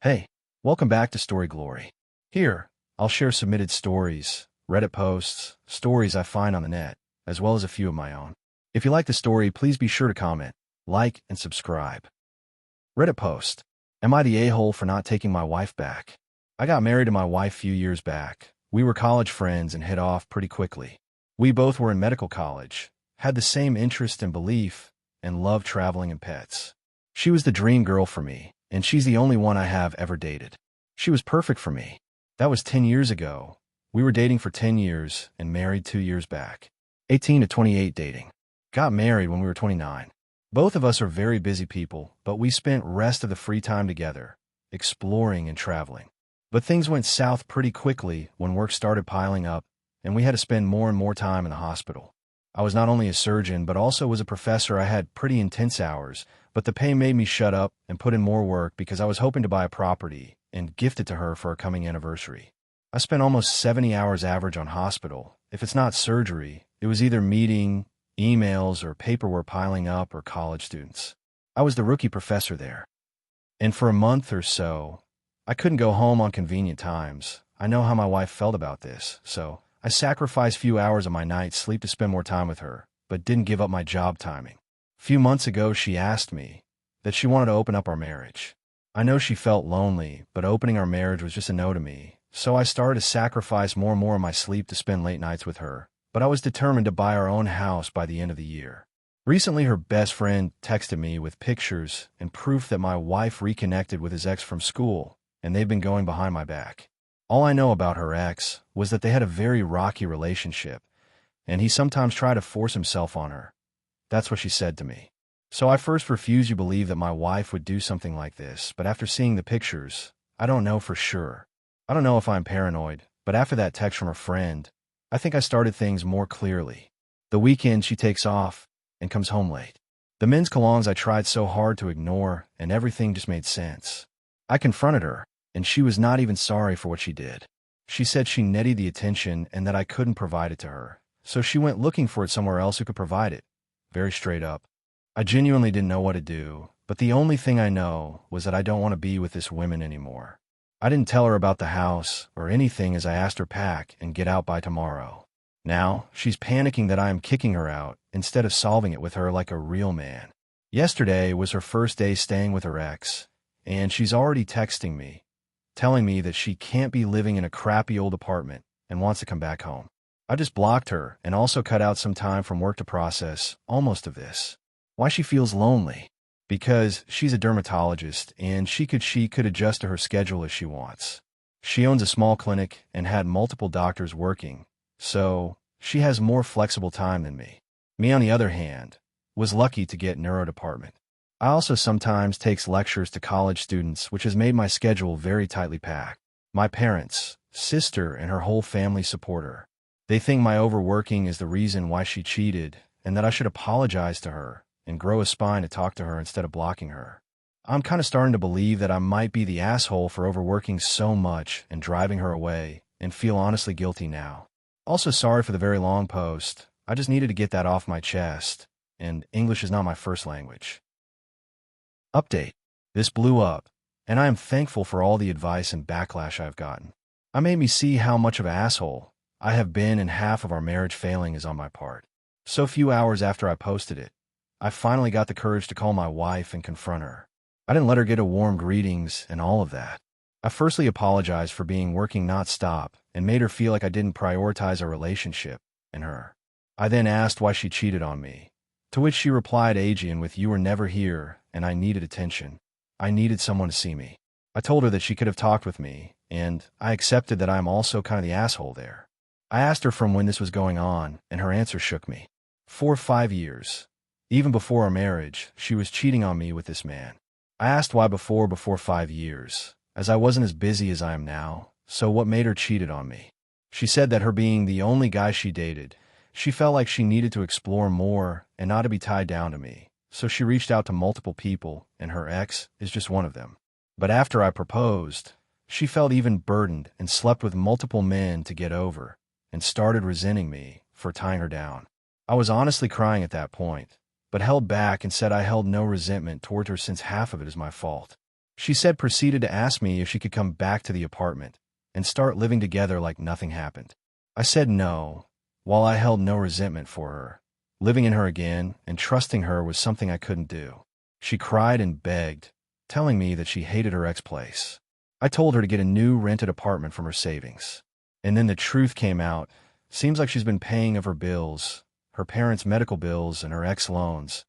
Hey, welcome back to Story Glory. Here, I'll share submitted stories, Reddit posts, stories I find on the net, as well as a few of my own. If you like the story, please be sure to comment, like, and subscribe. Reddit post. Am I the a-hole for not taking my wife back? I got married to my wife a few years back. We were college friends and hit off pretty quickly. We both were in medical college, had the same interest and belief, and loved traveling and pets. She was the dream girl for me, and she's the only one I have ever dated. She was perfect for me. That was 10 years ago. We were dating for 10 years and married 2 years back. 18 to 28 dating. Got married when we were 29. Both of us are very busy people, but we spent rest of the free time together, exploring and traveling. But things went south pretty quickly when work started piling up, and we had to spend more and more time in the hospital. I was not only a surgeon, but also was a professor. I had pretty intense hours, but the pay made me shut up and put in more work because I was hoping to buy a property and gift it to her for our coming anniversary. I spent almost 70 hours average on hospital. If it's not surgery, it was either meeting, emails, or paperwork piling up, or college students. I was the rookie professor there. And for a month or so, I couldn't go home on convenient times. I know how my wife felt about this, so I sacrificed a few hours of my night's sleep to spend more time with her, but didn't give up my job timing. A few months ago, she asked me that she wanted to open up our marriage. I know she felt lonely, but opening our marriage was just a no to me, so I started to sacrifice more and more of my sleep to spend late nights with her, but I was determined to buy our own house by the end of the year. Recently, her best friend texted me with pictures and proof that my wife reconnected with his ex from school, and they've been going behind my back. All I know about her ex was that they had a very rocky relationship, and he sometimes tried to force himself on her. That's what she said to me. So I first refused to believe that my wife would do something like this, but after seeing the pictures, I don't know for sure. I don't know if I'm paranoid, but after that text from her friend, I think I started things more clearly. The weekend she takes off and comes home late. The men's colognes I tried so hard to ignore, and everything just made sense. I confronted her, and she was not even sorry for what she did. She said she needed the attention and that I couldn't provide it to her, so she went looking for it somewhere else who could provide it. Very straight up. I genuinely didn't know what to do, but the only thing I know was that I don't want to be with this woman anymore. I didn't tell her about the house or anything as I asked her pack and get out by tomorrow. Now, she's panicking that I am kicking her out instead of solving it with her like a real man. Yesterday was her first day staying with her ex, and she's already texting me, telling me that she can't be living in a crappy old apartment and wants to come back home. I just blocked her and also cut out some time from work to process almost of this. Why she feels lonely? Because she's a dermatologist and she could adjust to her schedule as she wants. She owns a small clinic and had multiple doctors working, so she has more flexible time than me. Me, on the other hand, was lucky to get neuro department. I also sometimes takes lectures to college students, which has made my schedule very tightly packed. My parents, sister, and her whole family support her. They think my overworking is the reason why she cheated and that I should apologize to her and grow a spine to talk to her instead of blocking her. I'm kind of starting to believe that I might be the asshole for overworking so much and driving her away, and feel honestly guilty now. Also, sorry for the very long post. I just needed to get that off my chest, and English is not my first language. Update. This blew up, and I am thankful for all the advice and backlash I've gotten. It made me see how much of an asshole I have been, and half of our marriage failing is on my part. So few hours after I posted it, I finally got the courage to call my wife and confront her. I didn't let her get a warm greetings and all of that. I firstly apologized for being working not stop and made her feel like I didn't prioritize our relationship and her. I then asked why she cheated on me, to which she replied Aegean with "You were never here and I needed attention. I needed someone to see me." I told her that she could have talked with me, and I accepted that I am also kind of the asshole there. I asked her from when this was going on, and her answer shook me. 4 or 5 years. Even before our marriage, she was cheating on me with this man. I asked why before 5 years, as I wasn't as busy as I am now, so what made her cheated on me? She said that her being the only guy she dated, she felt like she needed to explore more and not to be tied down to me, so she reached out to multiple people, and her ex is just one of them. But after I proposed, she felt even burdened and slept with multiple men to get over, and started resenting me for tying her down. I was honestly crying at that point, but held back and said I held no resentment toward her since half of it is my fault. She said proceeded to ask me if she could come back to the apartment and start living together like nothing happened. I said no, while I held no resentment for her. Living in her again and trusting her was something I couldn't do. She cried and begged, telling me that she hated her ex-place. I told her to get a new rented apartment from her savings. And then the truth came out. Seems like she's been paying of her bills, her parents' medical bills and her ex-loans,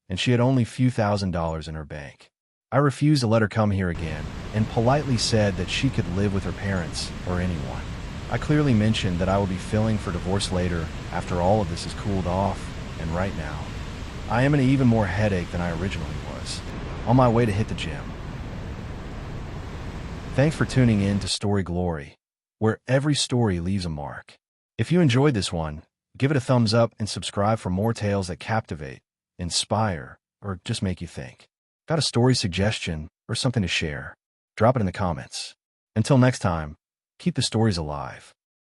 and she had only few $1,000s in her bank. I refused to let her come here again and politely said that she could live with her parents or anyone. I clearly mentioned that I would be filing for divorce later after all of this is cooled off, and right now, I am in even more headache than I originally was, on my way to hit the gym. Thanks for tuning in to Story Glory, where every story leaves a mark. If you enjoyed this one, give it a thumbs up and subscribe for more tales that captivate, inspire, or just make you think. Got a story suggestion or something to share? Drop it in the comments. Until next time, keep the stories alive.